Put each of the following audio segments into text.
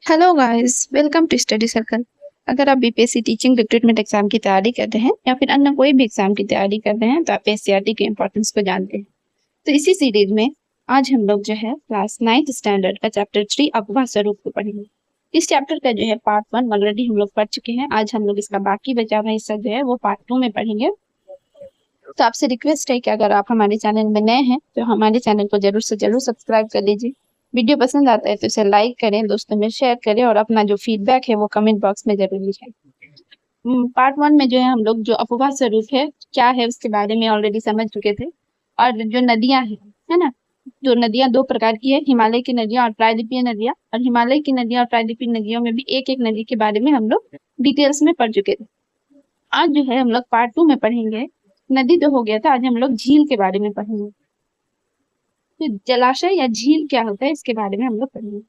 Hello guys, welcome to study circle. अगर आप BPSC teaching recruitment exam की तैयारी कर रहे हैं या फिर अन्य कोई भी एग्जाम की तैयारी कर रहे हैं तो आप एससीईआरटी के इम्पोर्टेंस को जानते हैं। तो इसी सीरीज में आज हम लोग जो है क्लास 9th स्टैंडर्ड का चैप्टर 3 अपवाह स्वरूप को पढ़ेंगे। इस चैप्टर का जो है पार्ट 1 ऑलरेडी हम लोग पढ़ चुके हैं। आज हम लोग इसका बाकी बचा हुआ हिस्सा जो है वो पार्ट 2 में पढ़ेंगे। तो आपसे रिक्वेस्ट है कि अगर आप हमारे चैनल में नए हैं तो हमारे चैनल को जरूर से जरूर सब्सक्राइब कर लीजिए। वीडियो पसंद आता है तो इसे लाइक करें, दोस्तों में शेयर करें और अपना जो फीडबैक है वो कमेंट बॉक्स में जरूर लिखें। पार्ट 1 में जो है हम लोग जो अपवाह स्वरूप है क्या है उसके बारे में ऑलरेडी समझ चुके थे। और जो नदियां हैं, है ना, जो नदियां दो प्रकार की है, हिमालय की नदियां और प्रायद्वीपीय नदियां। और हिमालय की नदियां और प्रायद्वीपीय नदियों में भी एक एक नदी के बारे में हम लोग डिटेल्स में पढ़ चुके थे। आज जो है हम लोग पार्ट 2 में पढ़ेंगे। नदी तो हो गया था, आज हम लोग झील के बारे में पढ़ेंगे। तो जलाशय या झील क्या होता है इसके बारे में हम लोग पढ़ेंगे।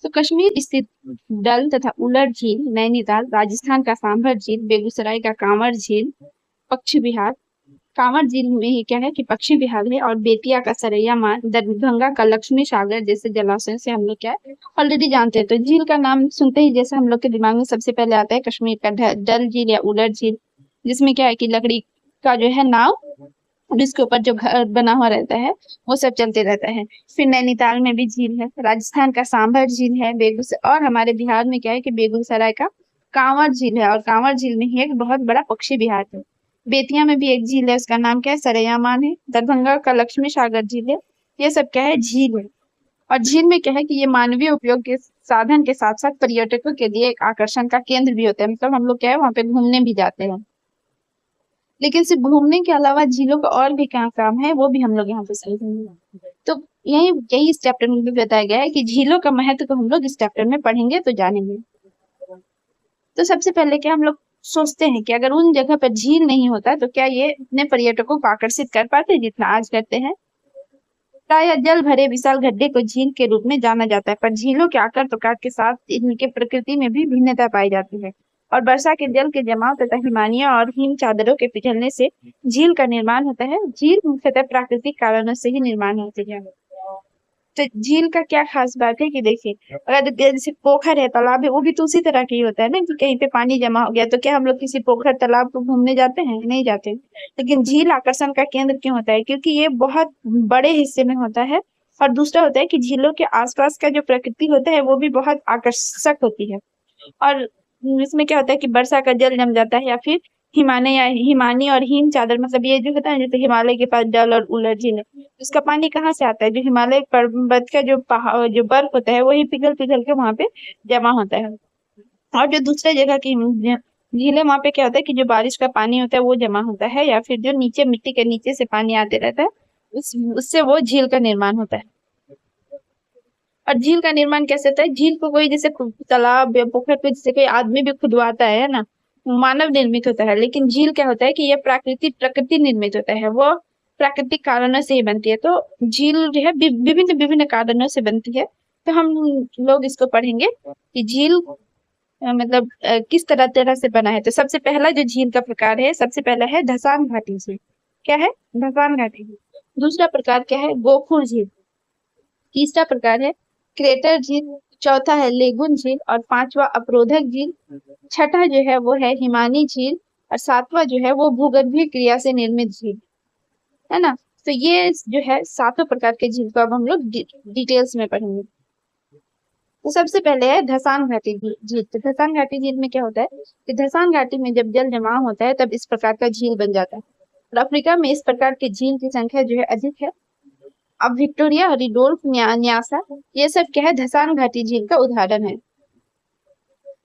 तो कश्मीर स्थित डल तथा उलर झील, नैनीताल, राजस्थान का सांभर झील, बेगूसराय का कांवर झील, पक्षी विहार। कांवर झील में ये क्या है कि पक्षी विहार है। और बेतिया का सरैया मान, दरभंगा का लक्ष्मी सागर जैसे जलाशय से हम लोग क्या है ऑलरेडी जानते हैं। तो झील का नाम सुनते ही जैसे हम लोग के दिमाग में सबसे पहले आता है कश्मीर का डल झील या उलर झील, जिसमें क्या है कि लकड़ी का जो है नाव जिसके ऊपर जो घर बना हुआ रहता है वो सब चलते रहता है। फिर नैनीताल में भी झील है, राजस्थान का सांभर झील है, बेगूसराय और हमारे बिहार में क्या है कि बेगूसराय का कांवर झील है। और कांवर झील में ही एक बहुत बड़ा पक्षी विहार है। बेतिया में भी एक झील है, उसका नाम क्या है, सरैयामान है। दरभंगा का लक्ष्मी सागर झील है। ये सब क्या है, झील है। और झील में क्या है कि ये मानवीय उपयोग के साधन के साथ साथ पर्यटकों के लिए एक आकर्षण का केंद्र भी होता है। मतलब हम लोग क्या है वहां पे घूमने भी जाते हैं। लेकिन सिर्फ घूमने के अलावा झीलों का और भी क्या काम है वो भी हम लोग यहाँ पे समझेंगे। तो यही यही इस चैप्टर में भी बताया गया है कि झीलों का महत्व को हम लोग इस चैप्टर में पढ़ेंगे तो जानेंगे। तो सबसे पहले क्या हम लोग सोचते हैं कि अगर उन जगह पर झील नहीं होता तो क्या ये इतने पर्यटकों को आकर्षित कर पाते जितना आज करते हैं। प्राय जल भरे विशाल गड्ढे को झील के रूप में जाना जाता है, पर झीलों के आकार प्रकार के साथ इनके प्रकृति में भी भिन्नता पाई जाती है। और वर्षा के जल के जमाव तथा हिमानियों और हिम चादरों के पिघलने से झील का निर्माण होता है। झील मुख्यतः प्राकृतिक कारणों से ही निर्माण होती है। तो झील का क्या खास बात है कि देखिए, अगर जैसे पोखर है, तालाब है, वो भी तो उसी तरह की होता है ना कि कहीं पे पानी जमा हो गया तो क्या हम लोग किसी पोखर तालाब को घूमने जाते हैं? नहीं जाते। लेकिन झील आकर्षण का केंद्र क्यों होता है? क्योंकि ये बहुत बड़े हिस्से में होता है। और दूसरा होता है कि झीलों के आसपास का जो प्रकृति होता है वो भी बहुत आकर्षक होती है। और इसमें क्या होता है कि वर्षा का जल जम जाता है या फिर हिमालय या हिमानी और हिम चादर, मतलब ये जो होता है जैसे हिमालय के पास डल और उलर झील है, उसका पानी कहाँ से आता है? जो हिमालय पर्वत का जो पहाड़ जो बर्फ होता है वही पिघल पिघल के वहां पे जमा होता है। और जो दूसरे जगह की झीलें, वहां पे क्या होता है कि जो बारिश का पानी होता है वो जमा होता है या फिर जो नीचे मिट्टी के नीचे से पानी आते रहता है उससे वो झील का निर्माण होता है। और झील का निर्माण कैसे होता है? झील को कोई जैसे तालाब या पोखर पे जैसे कोई आदमी भी खुदवाता है ना, मानव निर्मित होता है। लेकिन झील क्या होता है कि ये प्रकृति निर्मित होता है, वो प्राकृतिक कारणों से ही बनती है। तो झील जो है विभिन्न विभिन्न कारणों से बनती है। तो हम लोग इसको पढ़ेंगे कि झील मतलब किस तरह तरह से बना है। तो सबसे पहला जो झील का प्रकार है, सबसे पहला है धसान घाटी झील। क्या है? धसान घाटी झील। दूसरा प्रकार क्या है? गोखुर झील। तीसरा प्रकार है क्रेटर झील। चौथा है लेगुन झील। और पांचवा अवरोधक झील। छठा जो है वो है हिमानी झील। और सातवां जो है वो भूगर्भीय क्रिया से निर्मित झील, है ना। तो ये जो है सातों प्रकार के झील को अब हम लोग डिटेल्स में पढ़ेंगे। तो सबसे पहले है धसान घाटी झील। तो धसान घाटी झील में क्या होता है कि धसान घाटी में जब जल जमाव होता है तब इस प्रकार का झील बन जाता है। और अफ्रीका में इस प्रकार के झील की संख्या जो है अधिक है। अब विक्टोरिया, हरिडोल्फ, न्यासा, ये सब क्या है? धसान घाटी झील का उदाहरण है।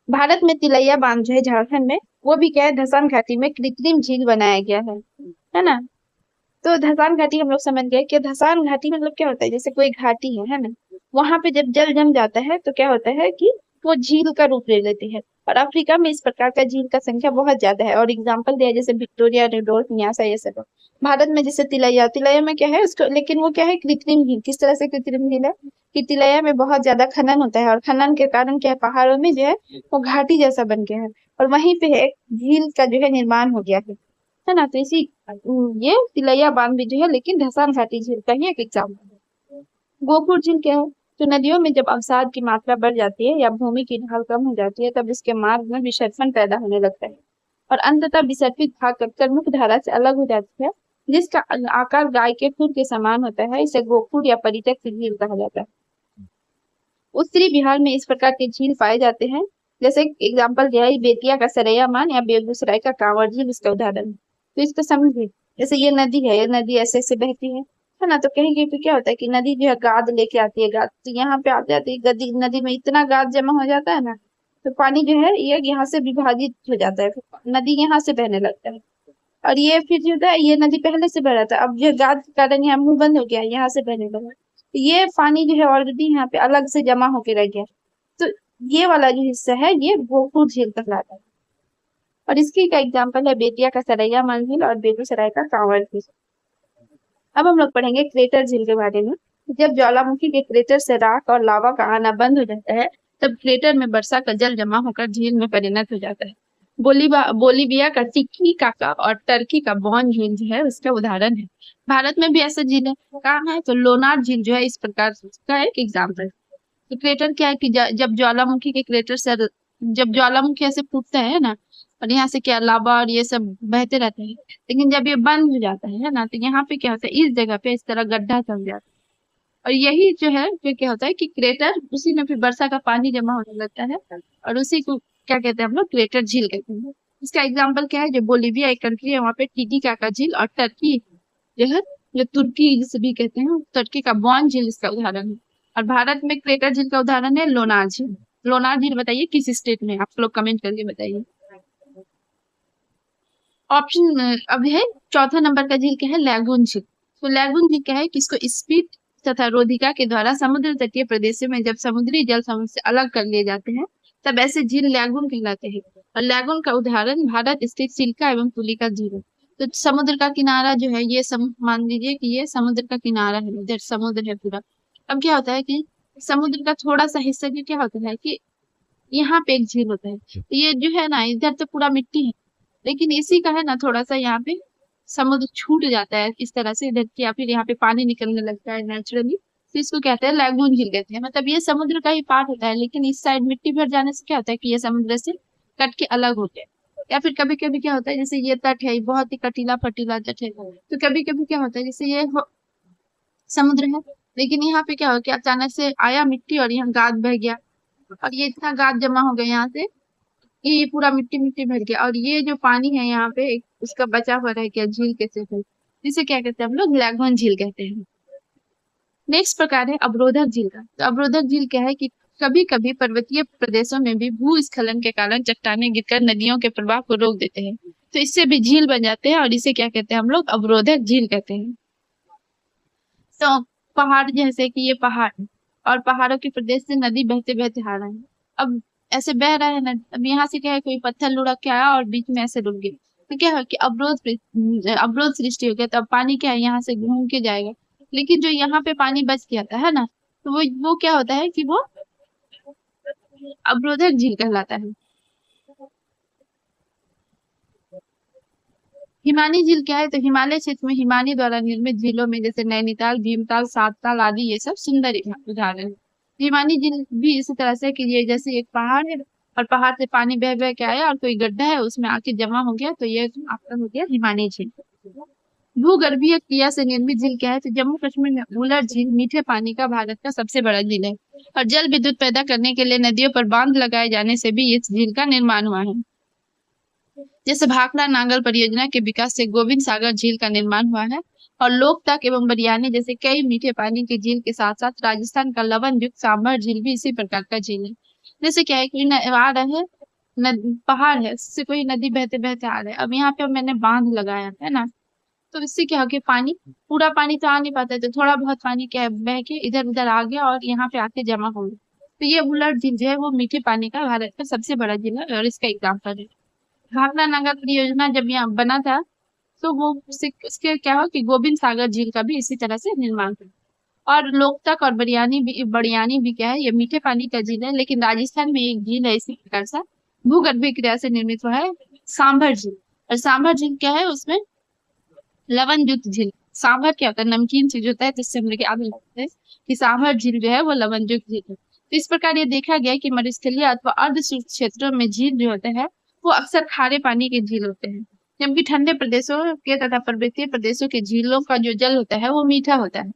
भारत में तिलैया बांध जो है झारखंड में, वो भी क्या है? धसान घाटी में कृत्रिम झील बनाया गया है ना। तो धसान घाटी हम लोग समझ गए कि धसान घाटी मतलब क्या होता है, जैसे कोई घाटी है ना, वहां पे जब जल जम जाता है तो क्या होता है कि वो झील का रूप ले लेती है। और अफ्रीका में इस प्रकार का झील का संख्या बहुत ज्यादा है। और एग्जाम्पल दिया जैसे विक्टोरिया, रेडोल्फ, न्यासा, ये सब। भारत में जैसे तिलैया, तिलैया में क्या है उसको, लेकिन वो क्या है? कृत्रिम झील। किस तरह से कृत्रिम झील है कि तिलैया में बहुत ज्यादा खनन होता है और खनन के कारण क्या है, पहाड़ों में जो है वो घाटी जैसा बन गया है। और वहीं पे एक झील का जो है निर्माण हो गया है ना। तो इसी ये तिलैया बांध भी जो है लेकिन धसान घाटी झील का ही एक एग्जाम्पल है। गोपुर झील क्या है? तो नदियों में जब अवसाद की मात्रा बढ़ जाती है या भूमि की ढाल कम हो जाती है तब इसके मार्ग में विसर्पण पैदा होने लगता है और अंततः विसर्पित भाग कटकर मुख्य धारा से अलग हो जाती है, जिसका आकार गाय के खुर के समान होता है। इसे गोखुर या परित्यक्त झील कहा जाता है। उत्तरी बिहार में इस प्रकार के झील पाए जाते हैं, जैसे एग्जाम्पल दिया है बेतिया का सरैया मान या बेगूसराय का कांवर झील इसका उदाहरण है। तो इसको समझिए, जैसे ये नदी है, ये नदी ऐसे ऐसे बहती है ना। तो कहीं कहीं पे क्या होता है कि नदी जो है गाद लेके आती है, गाद तो यहाँ पे आते आते गदी नदी में इतना गाद जमा हो जाता है ना, तो पानी जो है ये यहाँ से विभाजित हो जाता है, फिर नदी यहाँ से बहने लगता है। और ये फिर जो होता है ये नदी पहले से बह रहा था, अब जो गाद के कारण यहाँ मुंह बंद हो गया, यहाँ से बहने लगा, तो ये पानी जो है ऑलरेडी यहाँ पे अलग से जमा होके रह गया। तो ये वाला जो हिस्सा है ये गोकुल झील कहलाता है। और इसकी का एग्जाम्पल है बेतिया का सरैया मान झील और बेगूसराय का कांवर झील। अब हम लोग पढ़ेंगे क्रेटर झील के बारे में। जब ज्वालामुखी के क्रेटर से राख और लावा का आना बंद हो जाता है तब क्रेटर में वर्षा का जल जमा होकर झील में परिणत हो जाता है। बोलीविया का टिकी-काका और टर्की का बॉन झील जो है उसका उदाहरण है। भारत में भी ऐसा झील है, कहाँ है तो लोनार झील जो है इस प्रकार का एक एग्जाम्पल। तो क्रेटर क्या है कि जब ज्वालामुखी के क्रेटर से जब ज्वालामुखी ऐसे फूटता है ना, और यहाँ से क्या लावा और ये सब बहते रहते हैं, लेकिन जब ये बंद हो जाता है ना तो यहाँ पे क्या होता है, इस जगह पे इस तरह गड्ढा जम जाता है और यही जो है फिर क्या होता है कि क्रेटर, उसी में फिर वर्षा का पानी जमा होने लगता है और उसी को क्या कहते हैं हम लोग, क्रेटर झील कहते हैं। इसका एग्जाम्पल क्या है, जो बोलीविया एक कंट्री है वहाँ पे टीटीकाका झील और टर्की जो है, जो तुर्की जिसे भी कहते हैं, तुर्की का बॉन झील इसका उदाहरण है। और भारत में क्रेटर झील का उदाहरण है लोनार झील। लोनार झील बताइए किस स्टेट में, आप लोग कमेंट करके बताइए। ऑप्शन अब है चौथा नंबर का झील क्या है, लैगून झील। तो लैगून झील क्या है कि इसको स्पीड तथा रोधिका के द्वारा समुद्र तटीय प्रदेशों में जब समुद्री जल समुद्र से अलग कर लिए जाते हैं तब ऐसे झील लैगून कहलाते हैं। और लैगून का उदाहरण भारत स्थित सिल्का एवं तुलिका झील है। तो समुद्र का किनारा जो है ये मान लीजिए कि ये समुद्र का किनारा है, इधर समुद्र है पूरा। अब क्या होता है कि समुद्र का थोड़ा सा हिस्सा जो क्या होता है कि यहाँ पे एक झील होता है, तो ये जो है ना इधर तो पूरा मिट्टी है, लेकिन इसी का है ना थोड़ा सा यहाँ पे समुद्र छूट जाता है इस तरह से इधर, या फिर यहाँ पे पानी निकलने लगता है नेचुरली, तो इसको कहते हैं लैगून झील कहते हैं। मतलब ये समुद्र का ही पार्ट होता है, लेकिन इस साइड मिट्टी भर जाने से क्या होता है कि ये समुद्र से कट के अलग होते हैं। या फिर कभी कभी क्या होता है, जैसे ये तट है बहुत ही कटीला फटीला तट है, तो कभी कभी क्या होता है जैसे ये समुद्र है, लेकिन यहाँ पे क्या हो गया, अचानक से आया मिट्टी और यहाँ गाद बह गया और ये इतना गाद जमा हो गया यहाँ से कि ये पूरा मिट्टी मिट्टी भर गया और ये जो पानी है यहाँ पे उसका बचा हुआ रह गया झील के से, जिसे क्या कहते हैं हम लोग, लैगून झील कहते हैं। नेक्स्ट प्रकार है अवरोधक झील का। तो अवरोधक झील क्या है कि कभी कभी पर्वतीय प्रदेशों में भी भूस्खलन के कारण चट्टानें गिरकर नदियों के प्रवाह को रोक देते हैं, तो इससे भी झील बन जाते हैं और इसे क्या कहते हैं हम लोग, अवरोधक झील कहते हैं। तो पहाड़, जैसे कि ये पहाड़ और पहाड़ों के प्रदेश से नदी बहते बहते आ रहा है, अब ऐसे बह रहा है ना, अब यहाँ से क्या है कोई पत्थर लुढ़क के आया और बीच में ऐसे रुक गया, तो क्या है कि अवरोध सृष्टि हो गया, तो अब पानी क्या है यहाँ से घूम के जाएगा, लेकिन जो यहाँ पे पानी बच गया था है ना, तो वो क्या होता है कि वो अवरोधक झील कहलाता है। हिमानी झील क्या है, तो हिमालय क्षेत्र में हिमानी द्वारा निर्मित झीलों में जैसे नैनीताल, भीमताल, सातताल आदि ये सब सुंदर उदाहरण है। हिमानी झील भी इसी तरह से कि ये जैसे एक पहाड़ है और पहाड़ से पानी बह बह के आया और कोई गड्ढा है उसमें आके जमा हो गया, तो ये आपका हो गया हिमानी झील। भूगर्भीय क्रिया से निर्मित झील क्या है, तो जम्मू कश्मीर में उलर झील मीठे पानी का भारत का सबसे बड़ा झील है और जल विद्युत पैदा करने के लिए नदियों पर बांध लगाए जाने से भी इस झील का निर्माण हुआ है। जैसे भाखड़ा नांगल परियोजना के विकास से गोविंद सागर झील का निर्माण हुआ है और लोकतक एवं बरियानी जैसे कई मीठे पानी के झील के साथ साथ राजस्थान का लवन युक्त सांभर झील भी इसी प्रकार का झील है। जैसे क्या है कि आ रहा है पहाड़ है, उससे कोई नदी बहते बहते आ रहा है, अब यहाँ पे मैंने बांध लगाया है ना, तो इससे क्या हो गया, पानी पूरा पानी तो आ नहीं पाता है, तो थोड़ा बहुत पानी क्या है बह के इधर उधर आ गया और यहाँ पे आके जमा हो गया। तो ये उलट झील जो है वो मीठे पानी का भारत का सबसे बड़ा झील है और इसका एग्जाम्पल है। भाखड़ा नांगल परियोजना जब यहाँ बना था तो वो उसके क्या हो कि गोविंद सागर झील का भी इसी तरह से निर्माण हुआ। और लोकतक और बड़ियानी भी क्या है, ये मीठे पानी का झील है, लेकिन राजस्थान में एक झील है इसी प्रकार से भूगर्भीय क्रिया से निर्मित हुआ है, सांभर झील। और सांभर झील क्या है, उसमें लवन युक्त झील, सांभर क्या होता है, नमकीन चीज होता है, जिससे हम लोग याद रखते हैं कि सांभर झील जो है वो लवण युक्त झील है। तो इस प्रकार ये देखा गया है कि मरुस्थलीय अथवा अर्ध शुष्क क्षेत्रों में झील जो होते हैं वो अक्सर खारे पानी के झील होते हैं, जबकि ठंडे प्रदेशों के तथा पर्वतीय प्रदेशों के झीलों का जो जल होता है वो मीठा होता है।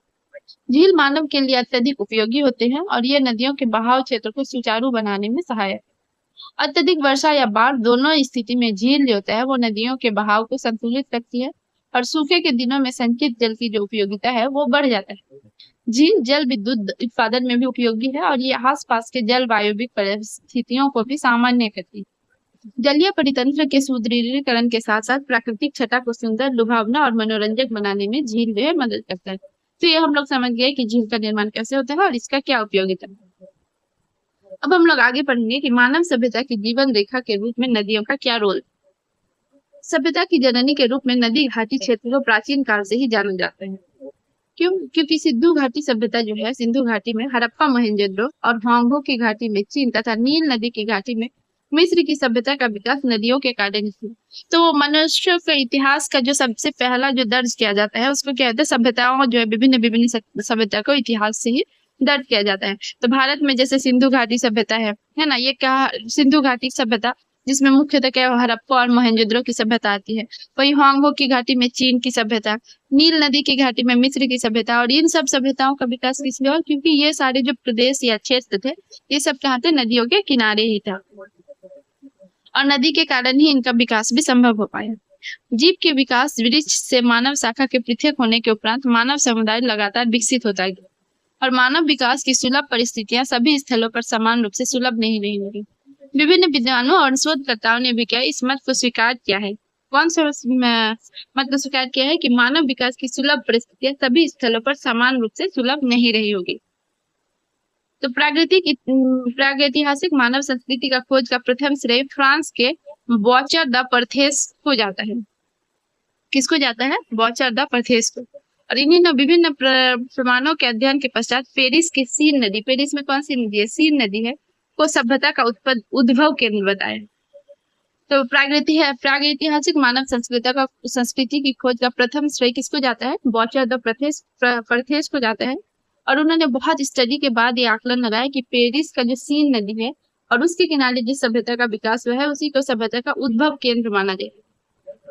झील मानव के लिए अत्यधिक उपयोगी होते हैं और ये नदियों के बहाव क्षेत्र को सुचारू बनाने में सहायक है। अत्यधिक वर्षा या बाढ़ दोनों स्थिति में झील जो होता है वो नदियों के बहाव को संतुलित रखती है और सूखे के दिनों में संचित जल की जो उपयोगिता है वो बढ़ जाता है। झील जल विद्युत उत्पादन में भी उपयोगी है और ये आसपास के जलवायुविक परिस्थितियों को भी सामान्य करती है। जलीय परितंत्र के सुदृढ़ीकरण के साथ साथ प्राकृतिक छटा को सुंदर, लुभावना और मनोरंजक बनाने में झील जो है मदद करता है। तो ये हम लोग समझ गए कि झील का निर्माण कैसे होता है और इसका क्या उपयोगिता है। अब हम लोग आगे पढ़ेंगे कि मानव सभ्यता की जीवन रेखा के रूप में नदियों का क्या रोल। सभ्यता की जननी के रूप में नदी घाटी क्षेत्र को प्राचीन काल से ही जाना जाता है। क्यों? क्योंकि सिंधु घाटी सभ्यता जो है, सिंधु घाटी में हड़प्पा, मोहनजोदड़ो और होंगो की घाटी में चीन तथा नील नदी की घाटी में मिस्र की सभ्यता का विकास नदियों के कारण ही हुआ। तो मनुष्य के इतिहास का जो सबसे पहला जो दर्ज किया जाता है उसको क्या कहते हैं, सभ्यताओं जो है विभिन्न विभिन्न सभ्यता को इतिहास से ही दर्ज किया जाता है। तो भारत में जैसे सिंधु घाटी सभ्यता है ना, ये क्या सिंधु घाटी सभ्यता जिसमें मुख्यतः क्या हड़प्पा और मोहनजोदड़ो की सभ्यता आती है। वही होंगो की घाटी में चीन की सभ्यता, नील नदी की घाटी में मिस्र की सभ्यता, और इन सब सभ्यताओं का विकास किस लिए हुआ? क्योंकि ये सारे जो प्रदेश या क्षेत्र थे ये सब कहाँ थे? नदियों के किनारे ही था और नदी के कारण ही इनका विकास भी संभव हो पाया। जीव के विकास वृक्ष से मानव शाखा के पृथक होने के उपरांत मानव समुदाय लगातार विकसित होता गया और मानव विकास की सुलभ परिस्थितियां सभी स्थलों पर समान रूप से सुलभ नहीं रही होगी। विभिन्न विद्वानों और शोधकर्ताओं ने भी क्या इस मत को स्वीकार किया है। कौन सा मत को स्वीकार किया है कि मानव विकास की सुलभ परिस्थितियां सभी स्थलों पर समान रूप से सुलभ नहीं रही होगी। तो प्रागैतिहासिक मानव संस्कृति का खोज का प्रथम श्रेय फ्रांस के बॉचर द परथेस को जाता है। किसको जाता है? बॉचर द परथेस को। और इन्हीं ने विभिन्न प्रमाणों के अध्ययन के पश्चात पेरिस की सीन नदी, पेरिस में कौन सी नदी है? सीन नदी है, को सभ्यता का उद्भव केंद्र बताया। तो प्रागैतिहासिक मानव संस्कृति की खोज का प्रथम श्रेय किसको जाता है? बॉचर द परथेस को जाता है। और उन्होंने बहुत स्टडी के बाद ये आकलन लगाया कि पेरिस का जो सीन नदी है और उसके किनारे जिस सभ्यता का विकास हुआ है उसी को सभ्यता का उद्भव केंद्र माना जाए।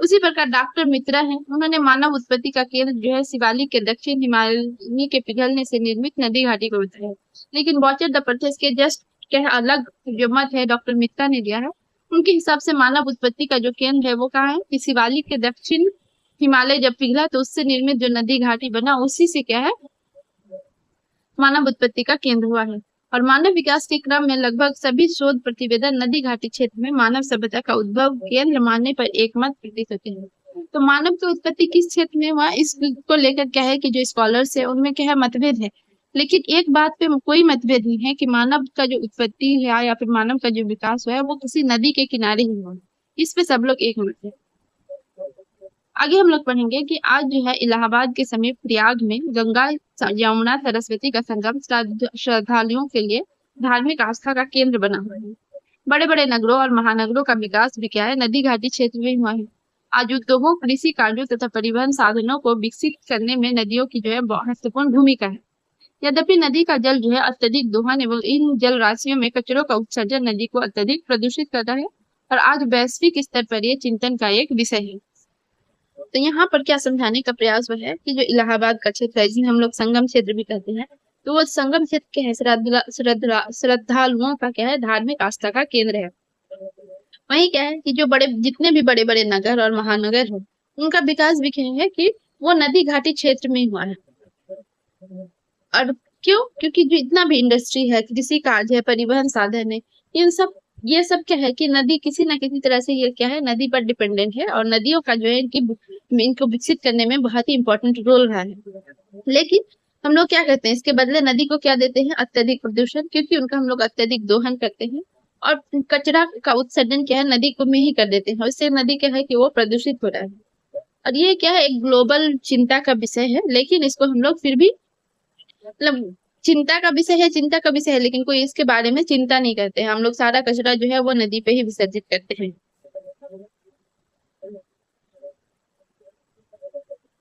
उसी प्रकार डॉक्टर मित्रा है, उन्होंने मानव उत्पत्ति का केंद्र जो है शिवालिक के दक्षिण हिमालय के पिघलने से निर्मित नदी घाटी को बताया। लेकिन बॉचर द परथेस के जस्ट क्या अलग जो मत है डॉक्टर मित्रा ने दिया है, उनके हिसाब से मानव उत्पत्ति का जो केंद्र है वो कहाँ है कि शिवालिक के दक्षिण हिमालय जब पिघला तो उससे निर्मित जो नदी घाटी बना उसी से क्या है मानव उत्पत्ति का केंद्र हुआ है। और मानव विकास के क्रम में लगभग सभी शोध प्रतिवेदन नदी घाटी क्षेत्र में मानव सभ्यता का उद्भव केंद्र मानने पर एकमत प्रतीत होते हैं। तो मानव की उत्पत्ति किस क्षेत्र में हुआ इसको लेकर क्या है कि जो स्कॉलर्स है उनमें क्या है मतभेद है, लेकिन एक बात पे कोई मतभेद नहीं है कि मानव का जो उत्पत्ति है या फिर मानव का जो विकास हुआ है वो किसी नदी के किनारे ही हुआ। इस पे सब लोग एक मत है। आगे हम लोग पढ़ेंगे कि आज जो है इलाहाबाद के समीप प्रयाग में गंगा यमुना सरस्वती का संगम श्रद्धालुओं के लिए धार्मिक आस्था का केंद्र बना हुआ है। बड़े बड़े नगरों और महानगरों का विकास भी क्या है नदी घाटी क्षेत्र में हुआ है। आज उद्योगों, कृषि कार्यों तथा परिवहन साधनों को विकसित करने में नदियों की जो है महत्वपूर्ण भूमिका है। यद्यपि नदी का जल जो है अत्यधिक दोहन एवं इन जल राशियों में कचरों का उत्सर्जन नदी को अत्यधिक प्रदूषित करता है और आज वैश्विक स्तर पर यह चिंतन का एक विषय है। तो यहाँ पर क्या समझाने का प्रयास हुआ है कि जो इलाहाबाद का क्षेत्र है जिसे हम लोग संगम क्षेत्र भी कहते हैं, तो वो संगम क्षेत्र के है श्रद्धालुओं का क्या है धार्मिक आस्था का केंद्र है। वही क्या है कि जो जितने भी बड़े बड़े नगर और महानगर है उनका विकास भी क्या है कि वो नदी घाटी क्षेत्र में हुआ है। और क्यों? क्योंकि जो इतना भी इंडस्ट्री है, कृषि कार्य है, परिवहन साधन है, ये सब क्या है कि नदी किसी ना किसी तरह से ये क्या है नदी पर डिपेंडेंट है और नदियों का जो है इनको विकसित करने में बहुत ही इंपॉर्टेंट रोल रहा है। लेकिन हम लोग क्या करते हैं इसके बदले नदी को क्या देते हैं? अत्यधिक प्रदूषण, क्योंकि उनका हम लोग अत्यधिक दोहन करते हैं और कचरा का उत्सर्जन क्या है नदी को में ही कर देते हैं और इससे नदी क्या है कि वो प्रदूषित हो रहा है। और ये क्या है एक ग्लोबल चिंता का विषय है, लेकिन इसको हम लोग फिर भी मतलब चिंता का विषय है लेकिन कोई इसके बारे में चिंता नहीं करते हैं। हम लोग सारा कचरा जो है वो नदी पे ही विसर्जित करते हैं।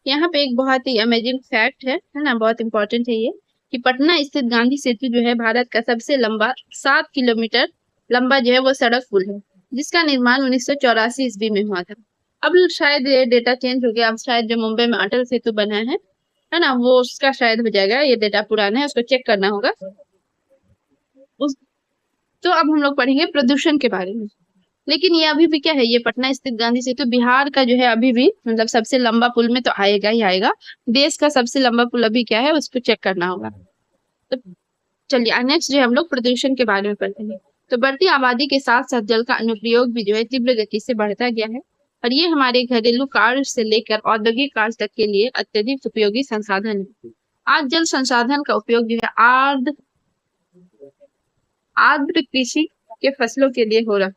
यहाँ पे एक बहुत ही अमेजिंग फैक्ट है ना, बहुत इंपॉर्टेंट है ये, कि पटना स्थित गांधी सेतु जो है भारत का सबसे लंबा 7 किलोमीटर लंबा जो है वो सड़क पुल है, जिसका निर्माण 1984 ईस्वी में हुआ था। अब शायद ये डेटा चेंज हो गया, अब शायद जो मुंबई में अटल सेतु बना है ना, वो उसका शायद हो जाएगा, ये डेटा पुराना है, उसको चेक करना होगा। उस तो अब हम लोग पढ़ेंगे प्रदूषण के बारे में। लेकिन ये अभी भी क्या है, ये पटना स्थित गांधी सेतु बिहार का जो है अभी भी मतलब सबसे लंबा पुल में तो आएगा ही आएगा। देश का सबसे लंबा पुल अभी क्या है उसको चेक करना होगा। तो चलिए नेक्स्ट जो है हम लोग प्रदूषण के बारे में पढ़ते हैं। तो बढ़ती आबादी के साथ साथ जल का अनुप्रयोग भी जो है तीव्र गति से बढ़ता गया है, और ये हमारे घरेलू कार्य से लेकर औद्योगिक कार्य तक के लिए अत्यधिक उपयोगी संसाधन है। आज जल संसाधन का उपयोग जो है आर्द्र कृषि के फसलों के लिए हो रहा है।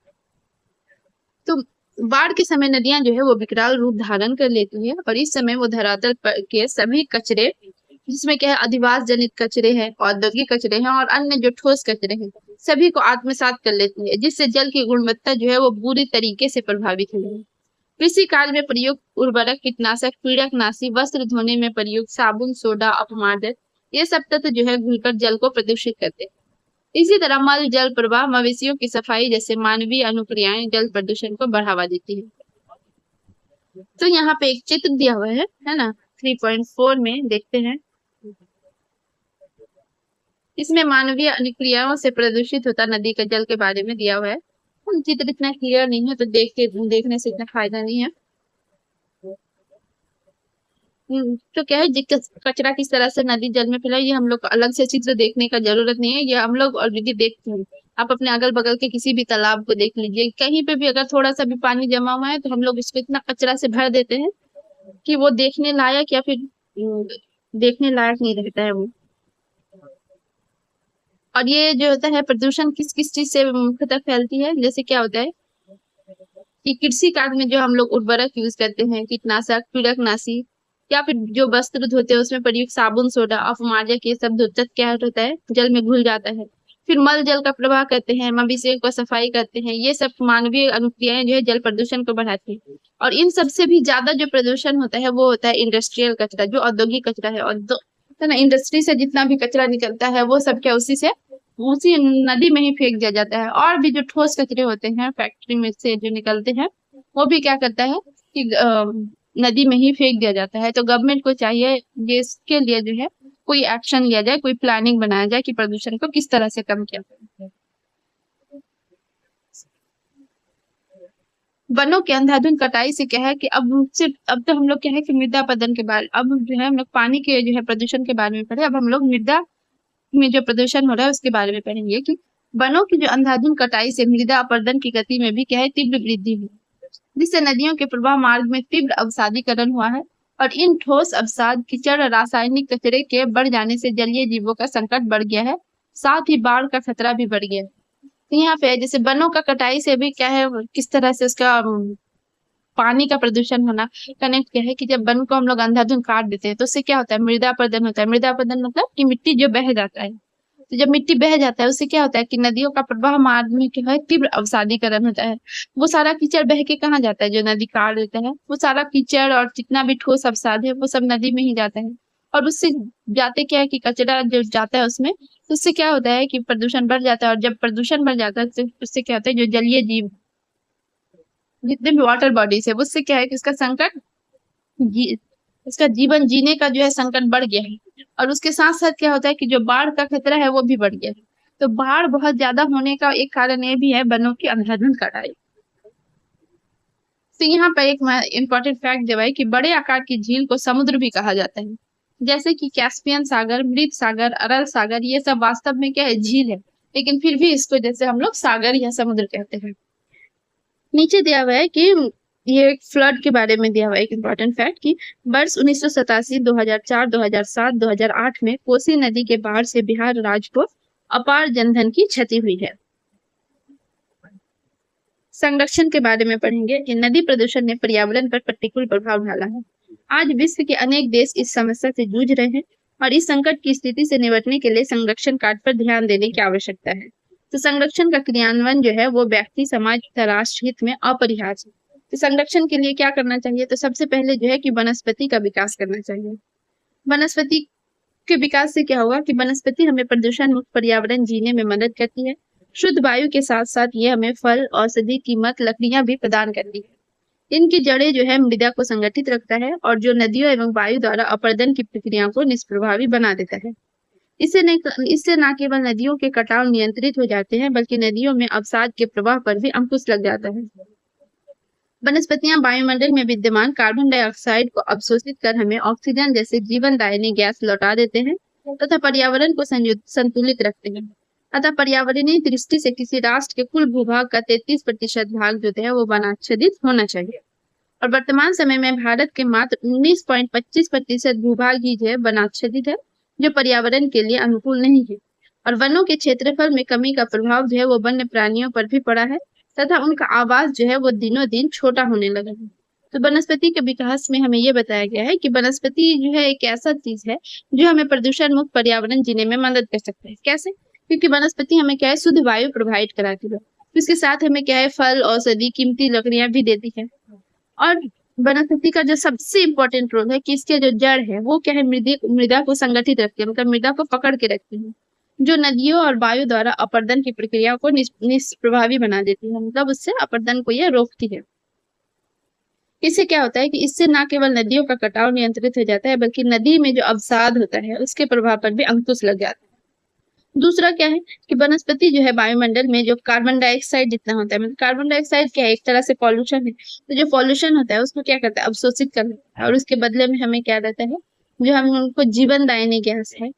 तो बाढ़ के समय नदियां जो है वो विकराल रूप धारण कर लेती है, और इस समय वो धरातल पर के सभी कचरे, जिसमें क्या है अधिवास जनित कचरे हैं, औद्योगिक कचरे हैं और अन्य जो ठोस कचरे हैं, सभी को आत्मसात कर लेती है, जिससे जल की गुणवत्ता जो है वो बुरी तरीके से प्रभावित हुई है। कृषि कार्य में प्रयुक्त उर्वरक, कीटनाशक, पीड़कनाशी, वस्त्र धोने में प्रयुक्त साबुन, सोडा, अपमार्जक, ये सब तत्व जो है घुलकर जल को प्रदूषित करते हैं। इसी तरह मल जल प्रवाह, मवेशियों की सफाई जैसे मानवीय अनुक्रियाएं जल प्रदूषण को बढ़ावा देती है। तो यहाँ पे एक चित्र दिया हुआ है ना, 3.4 में देखते हैं। इसमें मानवीय अनुक्रियाओं से प्रदूषित होता नदी का जल के बारे में दिया हुआ है। चित्र इतना क्लियर नहीं है तो देखने से इतना फायदा नहीं है। तो क्या है कचरा किस तरह से नदी जल में फैला, ये हम लोग अलग से चित्र देखने का जरूरत नहीं है, ये हम लोग ऑलरेडी देखते हैं। आप अपने अगल बगल के किसी भी तालाब को देख लीजिए, कहीं पे भी अगर थोड़ा सा भी पानी जमा हुआ है तो हम लोग इसको इतना कचरा से भर देते हैं कि वो देखने लायक या फिर देखने लायक नहीं रहता है वो। और ये जो होता है प्रदूषण किस किस चीज से मुख्यतः फैलती है, जैसे क्या होता है कि कृषि कार्य में जो हम लोग उर्वरक यूज करते हैं, कीटनाशक, पीड़कनाशी, या फिर जो वस्त्र धोते हैं उसमें प्रयुक्त साबुन, सोडा, अपमार्जक, ये सब धोते क्या होता है जल में घुल जाता है। फिर मल जल का प्रवाह करते हैं, मवेशियों को सफाई करते हैं, ये सब मानवीय अनुक्रियाएं जो है जल प्रदूषण को बढ़ाती है। और इन सबसे भी ज्यादा जो प्रदूषण होता है वो होता है इंडस्ट्रियल कचरा, जो औद्योगिक कचरा है। और है ना, इंडस्ट्री से जितना भी कचरा निकलता है वो सब क्या उसी नदी में ही फेंक दिया जाता है। और भी जो ठोस कचरे होते हैं फैक्ट्री में से जो निकलते हैं वो भी क्या करता है कि नदी में ही फेंक दिया जाता है। तो गवर्नमेंट को चाहिए ये इसके लिए जो है कोई एक्शन लिया जाए, कोई प्लानिंग बनाया जाए कि प्रदूषण को किस तरह से कम किया जाए। वनों के अंधाधुंध कटाई से क्या है कि अब तो हम लोग क्या है कि मृदा अपरदन के बारे, अब जो है हम लोग पानी के जो है प्रदूषण के बारे में पढ़े, अब हम लोग मृदा में जो प्रदूषण हो रहा है उसके बारे में पढ़ेंगे कि वनों की जो अंधाधुंध कटाई से मृदा अपरदन की गति में भी क्या है तीव्र वृद्धि हुई, जिससे नदियों के प्रवाह मार्ग में तीव्र अवसादीकरण हुआ है। और इन ठोस अवसाद, कीचड़, रासायनिक कचरे के बढ़ जाने से जलीय जीवों का संकट बढ़ गया है, साथ ही बाढ़ का खतरा भी बढ़ गया है। तो यहाँ पे जैसे वनों का कटाई से भी क्या है किस तरह से उसका पानी का प्रदूषण होना कनेक्ट क्या है कि जब वन को हम लोग अंधाधुंध काट देते हैं तो उससे क्या होता है मृदा अपरदन होता है। मृदा अपरदन मतलब कि मिट्टी जो बह जाता है, तो जब मिट्टी बह जाता है उससे क्या होता है कि नदियों का प्रवाह मार्ग में क्या है तीव्र अवसादीकरण होता है। वो सारा कीचड़ बह के कहाँ जाता है, जो नदी काट देता है वो सारा कीचड़ और जितना भी ठोस अवसाद है वो सब नदी में ही जाता है। और उससे जाते क्या है कि कचरा जो जाता है उसमें, तो उससे क्या होता है कि प्रदूषण बढ़ जाता है। और जब प्रदूषण बढ़ जाता है तो उससे क्या होता है जो जलीय जीव जितने भी वाटर बॉडीज है उससे क्या है कि उसका संकट उसका जीवन जीने का जो है संकट बढ़ गया है। और उसके साथ साथ क्या होता है कि जो बाढ़ का खतरा है वो भी बढ़ गया है। तो बाढ़ बहुत ज्यादा होने का एक कारण ये भी है वनों की अंधाधुंध कटाई। तो यहाँ पर एक इम्पोर्टेंट फैक्ट जो है कि बड़े आकार की झील को समुद्र भी कहा जाता है, जैसे कि कैस्पियन सागर, मृत सागर, अरल सागर, ये सब वास्तव में क्या है झील है, लेकिन फिर भी इसको जैसे हम लोग सागर या समुद्र कहते हैं। नीचे दिया हुआ है कि ये एक फ्लड के बारे में दिया हुआ है एक इम्पोर्टेंट फैक्ट कि वर्ष 1987, 2004, 2007, 2008 में कोसी नदी के बाढ़ से बिहार राज्य को अपार जनधन की क्षति हुई है। संरक्षण के बारे में पढ़ेंगे कि नदी प्रदूषण ने पर्यावरण पर प्रतिकूल प्रभाव डाला है। आज विश्व के अनेक देश इस समस्या से जूझ रहे हैं और इस संकट की स्थिति से निपटने के लिए संरक्षण कार्य पर ध्यान देने की आवश्यकता है। तो संरक्षण का क्रियान्वयन जो है वो व्यक्ति, समाज तथा राष्ट्र हित में अपरिहार्य है। तो संरक्षण के लिए क्या करना चाहिए? तो सबसे पहले जो है कि वनस्पति का विकास करना चाहिए। वनस्पति के विकास से क्या होगा कि वनस्पति हमें प्रदूषण मुक्त पर्यावरण जीने में मदद करती है। शुद्ध वायु के साथ साथ ये हमें फल, औषधि, कीमत, लकड़ियां भी प्रदान करती है। इनकी जड़ें जो है मृदा को संगठित रखता है और जो नदियों एवं वायु द्वारा अपरदन की प्रक्रिया को निष्प्रभावी बना देता है। इससे न केवल नदियों के कटाव नियंत्रित हो जाते हैं, बल्कि नदियों में अवसाद के प्रवाह पर भी अंकुश लग जाता है। वनस्पतियां वायुमंडल में विद्यमान कार्बन डाइऑक्साइड को अवशोषित कर हमें ऑक्सीजन जैसे जीवनदायिनी गैस लौटा देते हैं तथा पर्यावरण को संतुलित रखते हैं। अतः पर्यावरणीय दृष्टि से किसी राष्ट्र के कुल भूभाग का 33% भाग जो है वो वनाच्छादित होना चाहिए। और वर्तमान समय में भारत के मात्र 19.25% भूभाग ही जो है वनाच्छादित है, जो पर्यावरण के लिए अनुकूल नहीं है। और वनों के क्षेत्रफल में कमी का प्रभाव जो है वो वन्य प्राणियों पर भी पड़ा है तथा उनका आवास जो है वो दिनों दिन छोटा होने लगा है। तो वनस्पति के विकास में हमें ये बताया गया है कि वनस्पति जो है एक ऐसा चीज है जो हमें प्रदूषण मुक्त पर्यावरण जीने में मदद कर सकता है। कैसे? क्योंकि वनस्पति हमें क्या है, शुद्ध वायु प्रोवाइड कराती है, इसके साथ हमें क्या है, फल, औषधि, कीमती लकड़ियां भी देती है। और वनस्पति का जो सबसे इम्पोर्टेंट रोल है कि इसके जो जड़ है वो क्या है, मृदा को संगठित रखती है, मतलब मृदा को पकड़ के रखती है, जो नदियों और वायु द्वारा अपरदन की प्रक्रिया को निष्प्रभावी बना देती है, मतलब उससे अपरदन को यह रोकती है। इससे क्या होता है कि इससे न केवल नदियों का कटाव नियंत्रित हो जाता है, बल्कि नदी में जो अवसाद होता है उसके प्रभाव पर भी अंकुश लग जाता है। दूसरा क्या है कि वनस्पति जो है वायुमंडल में जो कार्बन डाइऑक्साइड जितना होता है, मतलब कार्बन डाइऑक्साइड क्या है, एक तरह से पॉल्यूशन है, तो जो पॉल्यूशन होता है उसको क्या करता है, अवशोषित कर लेता है और उसके बदले में हमें क्या रहता है, जो हम उनको जीवनदायिनी गैस है,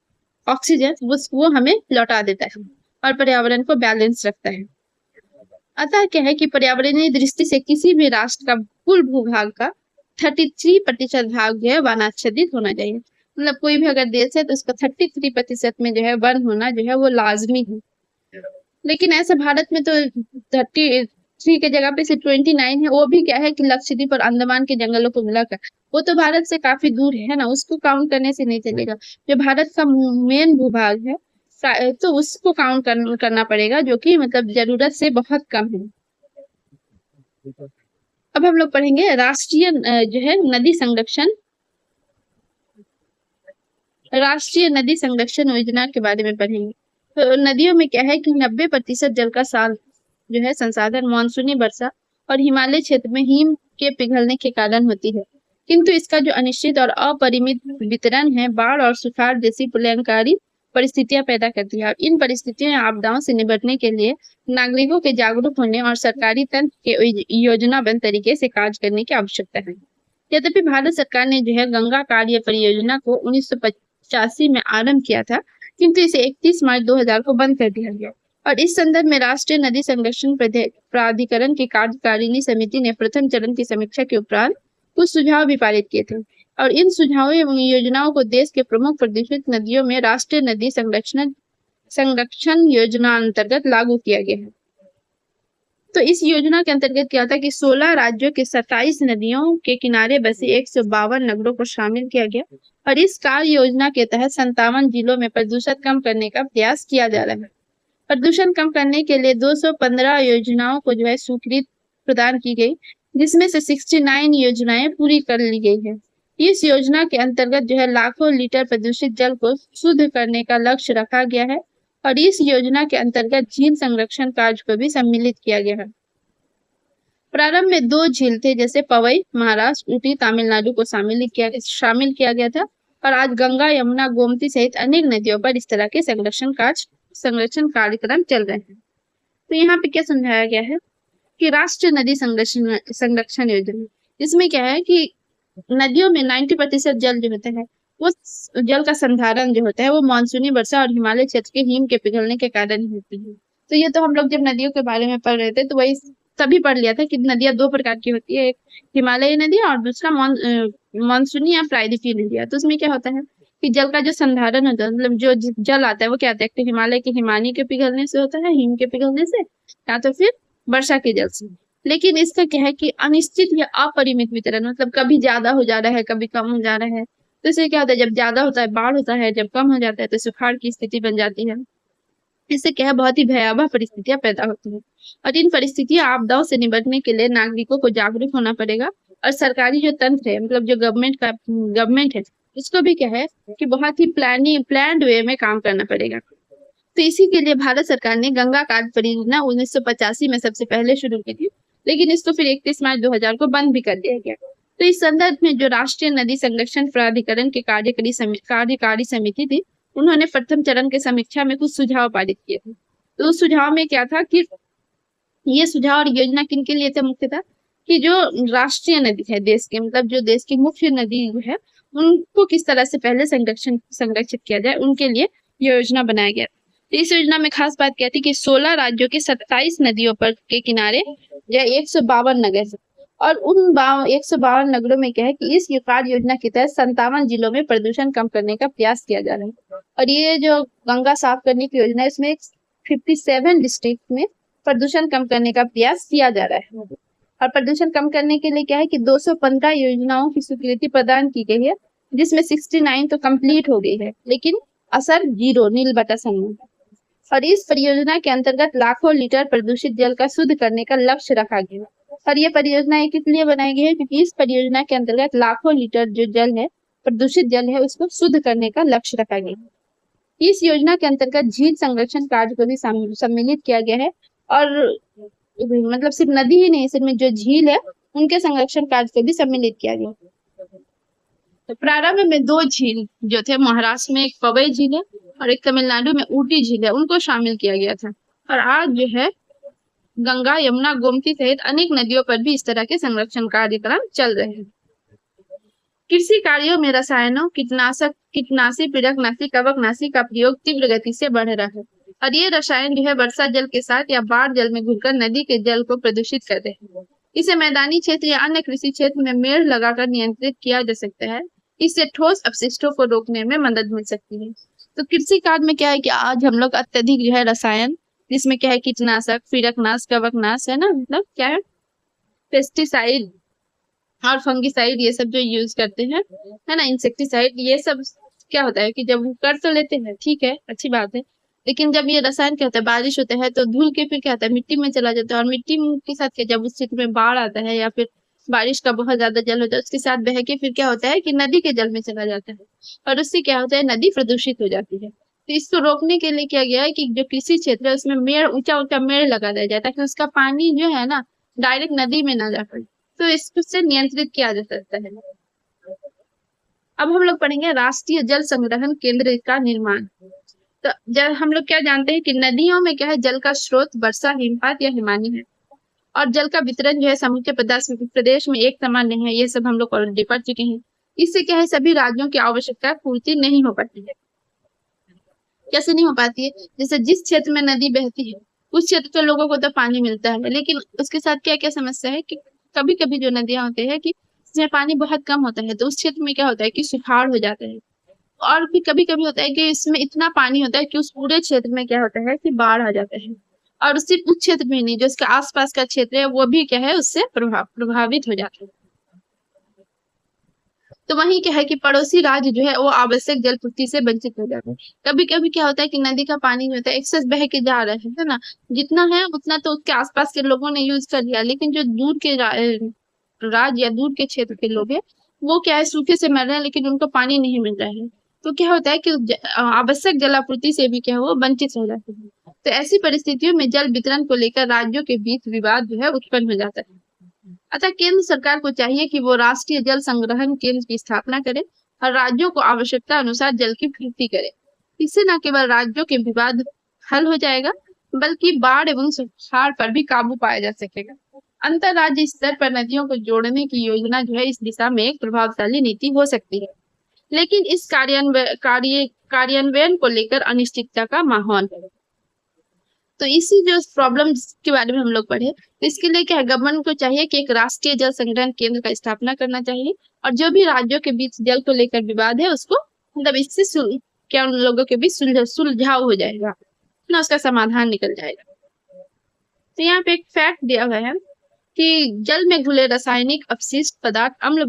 ऑक्सीजन, वो हमें लौटा देता है और पर्यावरण को बैलेंस रखता है। अतः क्या है कि पर्यावरणीय दृष्टि से किसी भी राष्ट्र का कुल भूभाग का 33% भाग जो है वनाच्छादित होना चाहिए। मतलब कोई भी अगर देश है तो उसका 33% में जो है वन होना जो है वो लाजमी है। लेकिन ऐसा भारत में तो 33 के जगह पे सिर्फ 29 है, वो भी क्या है कि लक्षद्वीप और अंडमान के जंगलों को मिलाकर, वो तो भारत से काफी दूर है ना, उसको काउंट करने से नहीं चलेगा। जो भारत का मेन भूभाग है तो उसको काउंट करना पड़ेगा, जो कि मतलब जरूरत से बहुत कम है। अब हम लोग पढ़ेंगे राष्ट्रीय जो है राष्ट्रीय नदी संरक्षण योजना के बारे में पढ़ेंगे। तो नदियों में क्या है कि 90% जल का जो है संसाधन मानसूनी वर्षा और हिमालय क्षेत्र में हिम के पिघलने के कारण होती है, किंतु इसका जो अनिश्चित और अपरिमित वितरण है बाढ़ और सुखाड़ जैसी प्रलयंकारी परिस्थितियां पैदा करती है। और इन परिस्थितियों या आपदाओं से निपटने के लिए नागरिकों के जागरूक होने और सरकारी तंत्र के योजनाबद्ध तरीके से कार्य करने की आवश्यकता है। यद्यपि भारत सरकार ने जो है गंगा कार्य परियोजना को 1985 में आरंभ किया था, किंतु इसे 31 मार्च 2000 को बंद कर दिया गया। और इस संदर्भ में राष्ट्रीय नदी संरक्षण प्राधिकरण की कार्यकारिणी समिति ने प्रथम चरण की समीक्षा के उपरांत कुछ सुझाव भी पारित किए थे और इन सुझावों एवं योजनाओं को देश के प्रमुख प्रदूषित नदियों में राष्ट्रीय नदी संरक्षण योजना अंतर्गत लागू किया गया है। तो इस योजना के अंतर्गत क्या होता है कि 16 राज्यों के 27 नदियों के किनारे बसे 152 नगरों को शामिल किया गया और इस कार्य योजना के तहत 57 जिलों में प्रदूषण कम करने का प्रयास किया जा रहा है। प्रदूषण कम करने के लिए 215 योजनाओं को जो है स्वीकृति प्रदान की गई, जिसमें से 69 योजनाएं पूरी कर ली गई है। इस योजना के अंतर्गत जो है लाखों लीटर प्रदूषित जल को शुद्ध करने का लक्ष्य रखा गया है और इस योजना के अंतर्गत झील संरक्षण कार्य को भी सम्मिलित किया गया है। प्रारंभ में 2 झील थे, जैसे पवई महाराष्ट्र, ऊटी तमिलनाडु को शामिल किया गया था और आज गंगा, यमुना, गोमती सहित अनेक नदियों पर इस तरह के संरक्षण कार्यक्रम चल रहे हैं। तो यहाँ पे क्या समझाया गया है कि राष्ट्रीय नदी संरक्षण योजना, इसमें क्या है कि नदियों में 90% जल जो होता है वो जल का संधारण जो होता है वो मानसूनी वर्षा और हिमालय क्षेत्र के हिम के पिघलने के कारण होती है। तो ये तो हम लोग जब नदियों के बारे में पढ़ रहे थे तो वही तभी पढ़ लिया था कि नदियां 2 प्रकार की होती है, एक हिमालयी नदी और दूसरा मानसूनी या प्रायद्वीपीय नदियां। तो उसमें क्या होता है कि जल का जो संधारण होता है, मतलब जो जल आता है वो क्या आता है, तो हिमालय के हिमानी के पिघलने से होता है, हिम के पिघलने से, या तो फिर वर्षा के जल से। लेकिन इसका क्या है कि अनिश्चित या अपरिमित वितरण, मतलब कभी ज्यादा हो जा रहा है, कभी कम हो जा रहा है। तो इससे क्या होता है, जब ज्यादा होता है बाढ़ होता है, जब कम हो जाता है तो सुखाड़ की स्थिति बन जाती है। इससे क्या है, बहुत ही भयावह परिस्थितियां पैदा होती हैं। और इन परिस्थितियों आपदाओं से निपटने के लिए नागरिकों को जागरूक होना पड़ेगा। और सरकारी जो तंत्र है, मतलब जो गवर्नमेंट है, इसको भी क्या है कि बहुत ही प्लान्ड वे में काम करना पड़ेगा। तो इसी के लिए भारत सरकार ने गंगा कार्ड परियोजना 1985 में सबसे पहले शुरू की थी, लेकिन इसको फिर 31 मार्च 2000 को बंद भी कर दिया गया। तो इस संदर्भ में जो राष्ट्रीय नदी संरक्षण प्राधिकरण के कार्यकारी समिति थी, उन्होंने प्रथम चरण के समीक्षा में कुछ सुझाव पारित किए थे। तो उस सुझाव में क्या था कि ये सुझाव और योजना किनके लिए थे, मुख्यतः कि जो राष्ट्रीय नदी है देश के, मतलब जो देश की मुख्य नदी है, उनको किस तरह से पहले संरक्षित किया जाए, उनके लिए योजना बनाया गया। तो इस योजना में खास बात क्या थी कि 16 राज्यों के 27 नदियों पर के किनारे या 152 नगर है। और उन 152 नगरों में क्या है कि इस कार्य योजना के तहत 57 जिलों में प्रदूषण कम करने का प्रयास किया जा रहा है। और ये जो गंगा साफ करने की योजना है, इसमें 57 डिस्ट्रिक्ट में प्रदूषण कम करने का प्रयास किया जा रहा है। और प्रदूषण कम करने के लिए क्या है कि 215 योजनाओं की स्वीकृति प्रदान की गई है, जिसमें 69 तो कंप्लीट हो गई है, लेकिन असर 0, नील बटा शून्य। और इस परियोजना के अंतर्गत लाखों लीटर प्रदूषित जल का शुद्ध करने का लक्ष्य रखा गया। और ये परियोजना किस लिए बनाई गई है, क्योंकि इस परियोजना के अंतर्गत लाखों लीटर जो जल है, प्रदूषित जल है, उसको शुद्ध करने का लक्ष्य रखा गया। इस योजना के अंतर्गत झील संरक्षण कार्य को भी सम्मिलित किया गया है। और मतलब सिर्फ नदी ही नहीं, सिर्फ जो झील है उनके संरक्षण कार्य को भी सम्मिलित किया गया। तो प्रारंभ में 2 झील जो थे, महाराष्ट्र में एक पवई झील है और एक तमिलनाडु में ऊटी झील है, उनको शामिल किया गया था। और आज जो है गंगा, यमुना, गोमती सहित अनेक नदियों पर भी इस तरह के संरक्षण कार्यक्रम चल रहे हैं। कृषि कार्यों में रसायनों, कीटनाशी, पीड़कनाशी, कवकनाशी का प्रयोग तीव्र गति से बढ़ रहा है। और ये रसायन जो है वर्षा जल के साथ या बाढ़ जल में घुलकर नदी के जल को प्रदूषित करते हैं। इसे मैदानी क्षेत्र या अन्य कृषि क्षेत्र में मेड़ लगाकर नियंत्रित किया जा सकता है। इससे ठोस अपशिष्टों को रोकने में मदद मिल सकती है। तो कृषि कार्य में क्या है कि आज हम लोग अत्यधिक जो है रसायन, जिसमें क्या है कीटनाशक, पीड़कनाश, कवकनाश है ना, मतलब क्या है पेस्टिसाइड और फंगिसाइड, ये सब जो यूज करते हैं, है ना, इंसेक्टिसाइड, ये सब क्या होता है कि जब वो कर तो लेते हैं, ठीक है, अच्छी बात है, लेकिन जब ये रसायन क्या होता है, बारिश होता है तो धुल के फिर क्या होता है, मिट्टी में चला जाता है। और मिट्टी के साथ क्या, जब उस क्षेत्र में बाढ़ आता है या फिर बारिश का बहुत ज्यादा जल होता है, उसके साथ बह के फिर क्या होता है कि नदी के जल में चला जाता है, और उससे क्या होता है, नदी प्रदूषित हो जाती है। तो इसको रोकने के लिए क्या गया है कि जो कृषि क्षेत्र है उसमें मेड़, ऊंचा ऊंचा मेड़ लगा दिया जाए, ताकि उसका पानी जो है ना डायरेक्ट नदी में ना जा पाए। तो इससे नियंत्रित किया जा सकता है। अब हम लोग पढ़ेंगे राष्ट्रीय जल संग्रहण केंद्र का निर्माण। तो जब हम लोग क्या जानते हैं कि नदियों में क्या है, जल का स्रोत वर्षा, हिमपात या हिमानी है। और जल का वितरण जो है समूचे प्रदेश में एक समान नहीं है, ये सब हम लोग ऑलरेडी पढ़ चुके हैं। इससे क्या है, सभी राज्यों की आवश्यकता पूर्ति नहीं हो पाती है। कैसे नहीं हो पाती है, जैसे जिस क्षेत्र में नदी बहती है उस क्षेत्र के लोगों को तो पानी मिलता है, लेकिन उसके साथ क्या क्या समस्या है कि कभी कभी जो नदियां होती है कि इसमें पानी बहुत कम होता है, तो उस क्षेत्र में क्या होता है कि सुखाड़ हो जाता है। और फिर कभी कभी होता है कि इसमें इतना पानी होता है कि उस पूरे क्षेत्र में क्या होता है कि बाढ़ आ जाता है। और सिर्फ उस क्षेत्र में नहीं, जो इसके आसपास का क्षेत्र है वो भी क्या है, उससे प्रभावित हो जाता है। तो वहीं क्या है कि पड़ोसी राज्य जो है वो आवश्यक जल पूर्ति से वंचित हो जाते हैं। कभी कभी क्या होता है कि नदी का पानी जो होता है एक्सेस बह के जा रहा है ना, जितना है उतना तो उसके आसपास के लोगों ने यूज कर लिया, लेकिन जो दूर के राज्य या दूर के क्षेत्र के लोग हैं वो क्या है सूखे से मर रहे हैं, लेकिन उनको पानी नहीं मिल रहा है। तो क्या होता है कि आवश्यक जलापूर्ति से भी क्या है वो वंचित हो जाते हैं। तो ऐसी परिस्थितियों में जल वितरण को लेकर राज्यों के बीच विवाद जो है उत्पन्न हो जाता है। अतः केंद्र सरकार को चाहिए कि वो राष्ट्रीय जल संग्रहण केंद्र की स्थापना करे और राज्यों को आवश्यकता अनुसार जल की पूर्ति करे। इससे न केवल राज्यों के विवाद हल हो जाएगा, बल्कि बाढ़ एवं सुखाड़ पर भी काबू पाया जा सकेगा। अंतरराज्यीय स्तर पर नदियों को जोड़ने की योजना जो है इस दिशा में एक प्रभावशाली नीति हो सकती है, लेकिन इस कार्यान्वयन को लेकर अनिश्चितता का माहौल है। तो इसी जो प्रॉब्लम के बारे में हम लोग पढ़े, तो इसके लिए क्या है, गवर्नमेंट को चाहिए कि एक राष्ट्रीय जल संग्रहण केंद्र का स्थापना करना चाहिए, और जो भी राज्यों के बीच जल को लेकर विवाद है उसको मतलब इससे क्या उन लोगों के बीच सुलझाव हो जाएगा ना, उसका समाधान निकल जाएगा। तो यहाँ पे एक फैक्ट दिया हुआ है कि जल में घुले रासायनिक अपशिष्ट पदार्थ अम्ल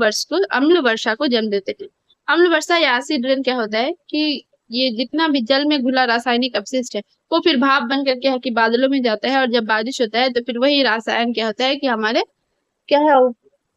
वर्षा को जन्म देते हैं। अम्ल वर्षा या एसिड रेन क्या होता है कि ये जितना भी जल में घुला रासायनिक अपशिष्ट है वो फिर भाप बन करके है कि बादलों में जाता है, और जब बारिश होता है तो फिर वही रसायन क्या होता है कि हमारे क्या है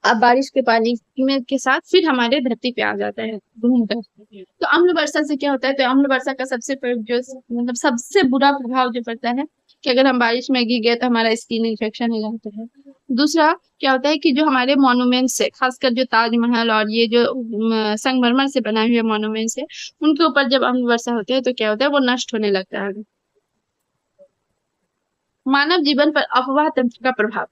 अब बारिश के पानी में के साथ फिर हमारे धरती पे आ जाता है घूमकर। तो अम्ल वर्षा से क्या होता है, तो अम्ल वर्षा का जो मतलब सबसे बुरा प्रभाव जो पड़ता है कि अगर हम बारिश में गिर गए तो हमारा स्किन इन्फेक्शन हो जाता है। दूसरा क्या होता है कि जो हमारे मॉन्यूमेंट्स है, खासकर जो ताजमहल और ये जो संगमरमर से बनाए हुए मॉन्यूमेंट्स है, उनके ऊपर जब अम्ल वर्षा होती है तो क्या होता है, वो नष्ट होने लगता है। मानव जीवन पर अफवाह तंत्र का प्रभाव।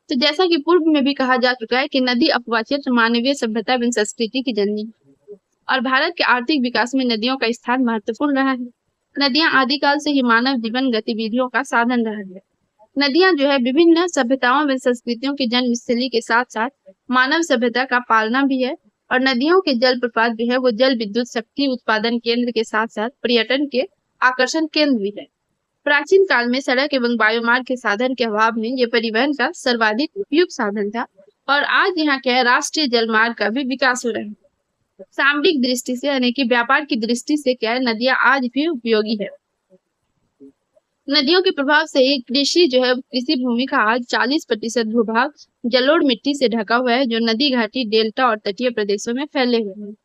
तो जैसा कि पूर्व में भी कहा जा चुका है कि नदी अफवाह क्षेत्र मानवीय सभ्यता एवं संस्कृति की जननी है, और भारत के आर्थिक विकास में नदियों का स्थान महत्वपूर्ण रहा है। नदियां आदिकाल से ही मानव जीवन गतिविधियों का साधन रहा है। नदियां जो है विभिन्न सभ्यताओं व संस्कृतियों की जन्मस्थली के साथ साथ मानव सभ्यता का पालना भी है, और नदियों के जल प्रपात जो है वो जल विद्युत शक्ति उत्पादन केंद्र के साथ साथ पर्यटन के आकर्षण केंद्र भी है। प्राचीन काल में सड़क एवं वायुमार्ग के साधन के अभाव में ये परिवहन का सर्वाधिक उपयुक्त साधन था, और आज यहाँ क्या है, राष्ट्रीय जलमार्ग का भी विकास हो रहा है। सामरिक दृष्टि से यानी कि व्यापार की दृष्टि से क्या है, नदियां आज भी उपयोगी है। नदियों के प्रभाव से एक कृषि जो है, कृषि भूमि का आज 40% भूभाग जलोढ़ मिट्टी से ढका हुआ है, जो नदी घाटी डेल्टा और तटीय प्रदेशों में फैले हुए हैं।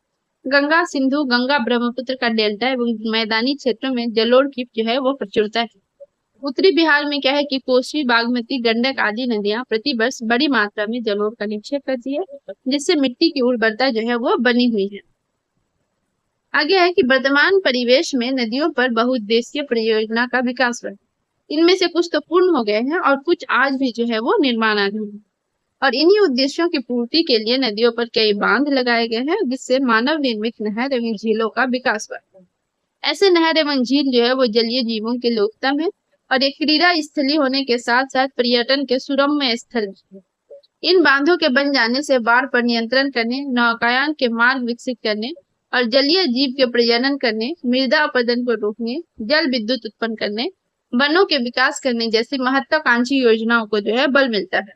गंगा सिंधु गंगा ब्रह्मपुत्र का डेल्टा एवं मैदानी क्षेत्रों में जलोढ़ की जो है वो प्रचुरता है। उत्तरी बिहार में क्या है कि कोसी बागमती गंडक आदि नदियां प्रति वर्ष बड़ी मात्रा में जलोढ़ का निक्षेप करती है, जिससे मिट्टी की उर्वरता जो है वो बनी हुई है। आगे है कि वर्तमान परिवेश में नदियों पर बहुउद्देशीय परियोजना का विकास हुआ है। इनमें से कुछ तो पूर्ण हो गए हैं और कुछ आज भी जो है वो निर्माणाधीन है, और इन्हीं उद्देश्यों की पूर्ति के लिए नदियों पर कई बांध लगाए गए हैं, जिससे मानव निर्मित नहर एवं झीलों का विकास हुआ है। ऐसे नहर एवं झील जो है वो जलीय जीवों के लिए उत्तम है, और एक क्रीड़ा स्थली होने के साथ साथ पर्यटन के सुरम्य स्थल है। इन बांधों के बन जाने से बाढ़ पर नियंत्रण करने, नौकायान के मार्ग विकसित करने और जलीय जीव के प्रजनन करने, मृदा अपरदन को रोकने, जल विद्युत उत्पन्न करने, वनों के विकास करने जैसी महत्वाकांक्षी योजनाओं को जो है बल मिलता है।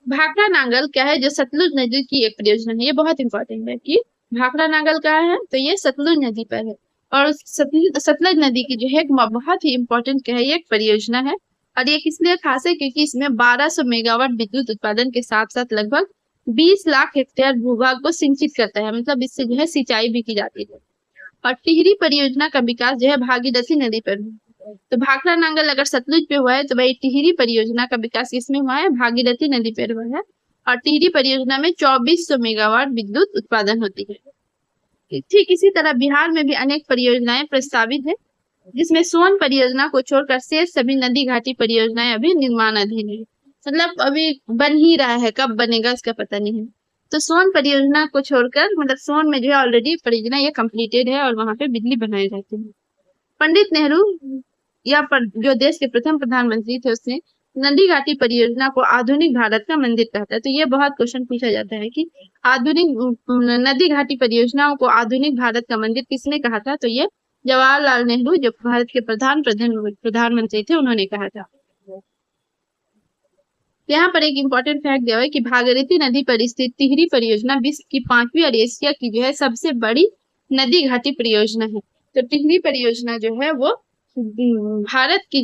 भाखड़ा नांगल क्या है, जो सतलुज नदी की एक परियोजना है। ये बहुत इंपॉर्टेंट है कि भाखड़ा नांगल कहाँ है, तो ये सतलुज नदी पर है, और सतलुज नदी की जो है बहुत ही इंपॉर्टेंट क्या है, ये एक परियोजना है। और ये इसलिए खास है क्योंकि इसमें 1200 मेगावाट विद्युत उत्पादन के साथ साथ लगभग 20 लाख हेक्टेयर भूभाग को सिंचित करता है, मतलब इससे जो है सिंचाई भी की जाती है। और टिहरी परियोजना का विकास जो है भागीरथी नदी पर है। तो भाखड़ा नांगल अगर सतलुज पे हुआ है तो वही टिहरी परियोजना का विकास किसमें हुआ है, भागीरथी नदी पर हुआ है। और टिहरी परियोजना में 2400 मेगावाट विद्युत उत्पादन होती है। ठीक इसी तरह बिहार में भी अनेक परियोजनाएं प्रस्तावित है, जिसमें सोन परियोजना को छोड़कर शेष सभी नदी घाटी परियोजनाएं अभी निर्माणाधीन है, मतलब अभी बन ही रहा है, कब बनेगा इसका पता नहीं है। तो सोन परियोजना को छोड़कर मतलब सोन में जो है ऑलरेडी परियोजना ये कंप्लीटेड है और वहां पे बिजली बनाई जाती है। पंडित नेहरू या जो देश के प्रथम प्रधानमंत्री थे, उसने नदी घाटी परियोजना को आधुनिक भारत का मंदिर कहता है। तो ये बहुत क्वेश्चन पूछा जाता है कि आधुनिक नदी घाटी परियोजनाओं को आधुनिक भारत का मंदिर किसने कहा था, तो ये जवाहरलाल नेहरू जो भारत के प्रधानमंत्री थे उन्होंने कहा था। यहाँ पर एक इम्पोर्टेंट फैक्ट दिया है कि भागीरथी नदी पर स्थित टिहरी परियोजना विश्व की 5वीं और एशिया की जो है सबसे बड़ी नदी घाटी परियोजना है। तो टिहरी परियोजना जो है वो भारत की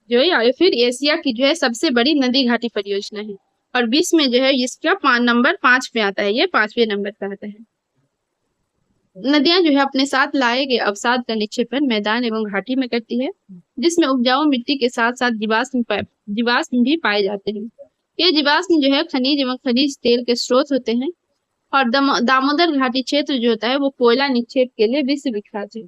जो है या फिर एशिया की जो है सबसे बड़ी नदी घाटी परियोजना है, और विश्व में जो है इसका नंबर 5 पे आता है, ये 5वें नंबर पे आता है। नदियां जो है अपने साथ लाए गए अवसाद का निक्षेपण मैदान एवं घाटी में करती है, जिसमें उपजाऊ मिट्टी के साथ साथ जीवाश्म भी पाए जाते हैं। ये जीवाश्म जो है खनिज एवं खनिज तेल के स्रोत होते हैं, और दामोदर घाटी क्षेत्र जो होता है वो कोयला निक्षेप के लिए विश्व विख्यात है।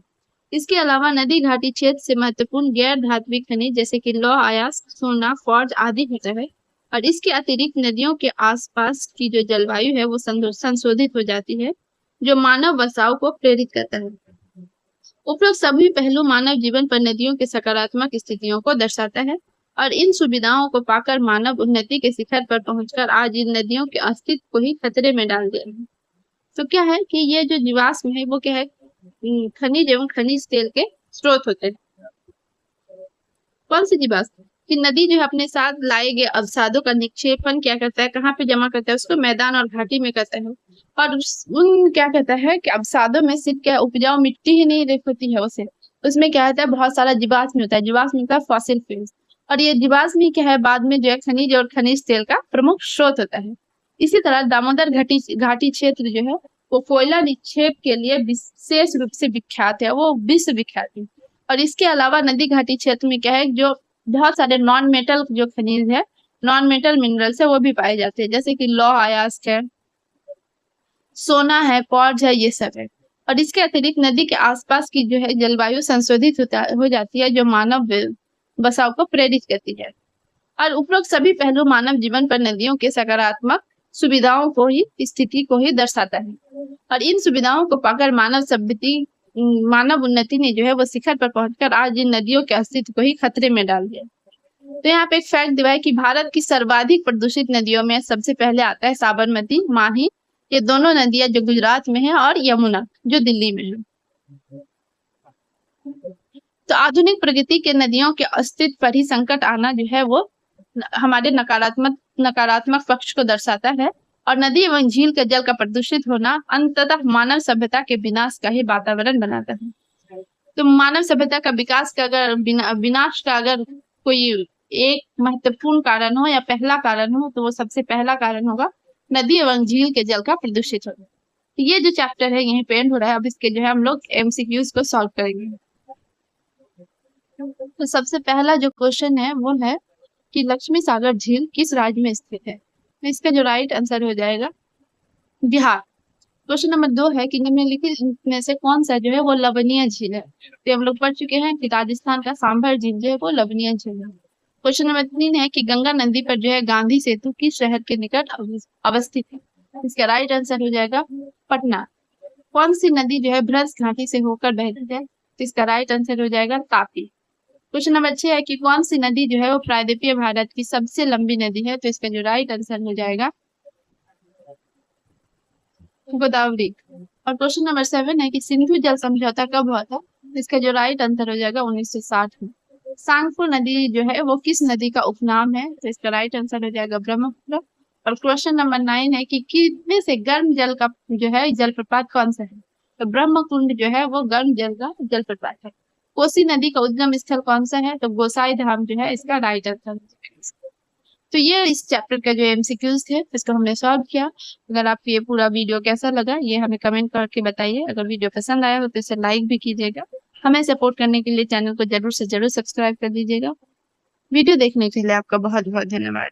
इसके अलावा नदी घाटी क्षेत्र से महत्वपूर्ण गैर धात्विक खनिज जैसे कि लौह अयस्क, सोना, क्वार्ट्ज आदि होता है, और इसके अतिरिक्त नदियों के आसपास की जो जलवायु है वो संशोधित हो जाती है, जो मानव बसाव को प्रेरित करता है। उपरोक्त सभी पहलू मानव जीवन पर नदियों के सकारात्मक स्थितियों को दर्शाता है, और इन सुविधाओं को पाकर मानव उन्नति के शिखर पर पहुंचकर आज इन नदियों के अस्तित्व को ही खतरे में डाल दिया है। तो क्या है कि ये जो जीवाश्म है वो क्या है, खनिज एवं खनिज तेल के स्रोत होते हैं। कौन से जीवाश्म, कि नदी जो है अपने साथ लाए गए अवसादों का निक्षेपण क्या करता है, कहाँ पे जमा करता है, उसको मैदान और घाटी में करता है। और उन क्या कहता है कि अवसादों में सिर्फ क्या उपजाऊ मिट्टी ही नहीं होती है, उसे उसमें क्या होता है बहुत सारा जीवाश्म होता है, जीवाश्म होता है फॉसिल फ्यूल्स। और ये जीवाश्म क्या है बाद में जो है खनिज और खनिज तेल का प्रमुख स्रोत होता है। इसी तरह दामोदर घाटी घाटी क्षेत्र जो है वो कोयला निक्षेप के लिए विशेष रूप से विख्यात है, वो विश्व विख्यात है। और इसके अलावा नदी घाटी क्षेत्र में क्या है जो बहुत सारे नॉन मेटल जो खनिज है, नॉन मेटल मिनरल्स है वो भी पाए जाते हैं, जैसे कि लौह अयस्क है, सोना है, क्वार्ट्ज है, ये सब है। और इसके अतिरिक्त नदी के आसपास की जो है जलवायु संशोधित हो जाती है, जो मानव बसाव को प्रेरित करती है। और उपरोक्त सभी पहलू मानव जीवन पर नदियों के सकारात्मक सुविधाओं को ही स्थिति को ही दर्शाता है। और इन सुविधाओं को पाकर मानव उन्नति ने जो है वो शिखर पर पहुंचकर आज इन नदियों के अस्तित्व को ही खतरे में डाल दिया। तो यहाँ पे एक फैक्ट दिया है कि भारत की सर्वाधिक प्रदूषित नदियों में सबसे पहले आता है साबरमती, माही, ये दोनों नदियां जो गुजरात में है, और यमुना जो दिल्ली में है। तो आधुनिक प्रगति के नदियों के अस्तित्व पर ही संकट आना जो है वो हमारे नकारात्मक पक्ष को दर्शाता है। और नदी एवं झील के जल का प्रदूषित होना अंततः मानव सभ्यता के विनाश का ही वातावरण बनाता है। तो मानव सभ्यता का विकास का अगर विनाश का अगर कोई एक महत्वपूर्ण कारण हो या पहला कारण हो, तो वो सबसे पहला कारण होगा नदी एवं झील के जल का प्रदूषित होना। ये जो चैप्टर है यहीं पे एंड हो रहा है। अब इसके जो है हम लोग एमसीक्यूज को सॉल्व करेंगे। तो सबसे पहला जो क्वेश्चन है वो है कि लक्ष्मी सागर झील किस राज्य में स्थित है। तो इसका जो राइट आंसर हो जाएगा बिहार। क्वेश्चन नंबर 2 है कि निम्नलिखित में से कौन सा जो है वो लवणीय झील है। तो हम लोग पढ़ चुके हैं कि राजस्थान का सांभर झील जो है वो लवणीय झील है। क्वेश्चन नंबर 3 है कि गंगा नदी पर जो है गांधी सेतु किस शहर के निकट अवस्थित है। इसका राइट आंसर हो जाएगा पटना। कौन सी नदी जो है भ्रंश घाटी से होकर बहती है। तो इसका राइट आंसर हो जाएगा तापी। क्वेश्चन नंबर 6 है कि कौन सी नदी जो है वो प्रायद्वीपीय भारत की सबसे लंबी नदी है। तो इसका जो राइट आंसर हो जाएगा गोदावरी। और क्वेश्चन नंबर 7 है कि सिंधु जल समझौता कब हुआ था। इसका जो राइट आंसर हो जाएगा 1960 में। सांगफू नदी जो है वो किस नदी का उपनाम है। तो इसका राइट आंसर हो जाएगा ब्रह्मपुत्र। और क्वेश्चन नंबर 9 है कि कितने से गर्म जल का जो है जलप्रपात कौन सा है। तो ब्रह्मकुंड जो है वो गर्म जल का जलप्रपात है। कोसी नदी का उद्गम स्थल कौन सा है। तो गोसाई धाम जो है इसका राइट आंसर। तो ये इस चैप्टर का जो एमसीक्यूज थे इसको हमने सॉल्व किया। अगर आपको ये पूरा वीडियो कैसा लगा ये हमें कमेंट करके बताइए। अगर वीडियो पसंद आया हो तो इसे लाइक भी कीजिएगा। हमें सपोर्ट करने के लिए चैनल को जरूर से जरूर सब्सक्राइब कर दीजिएगा। वीडियो देखने के लिए आपका बहुत बहुत धन्यवाद।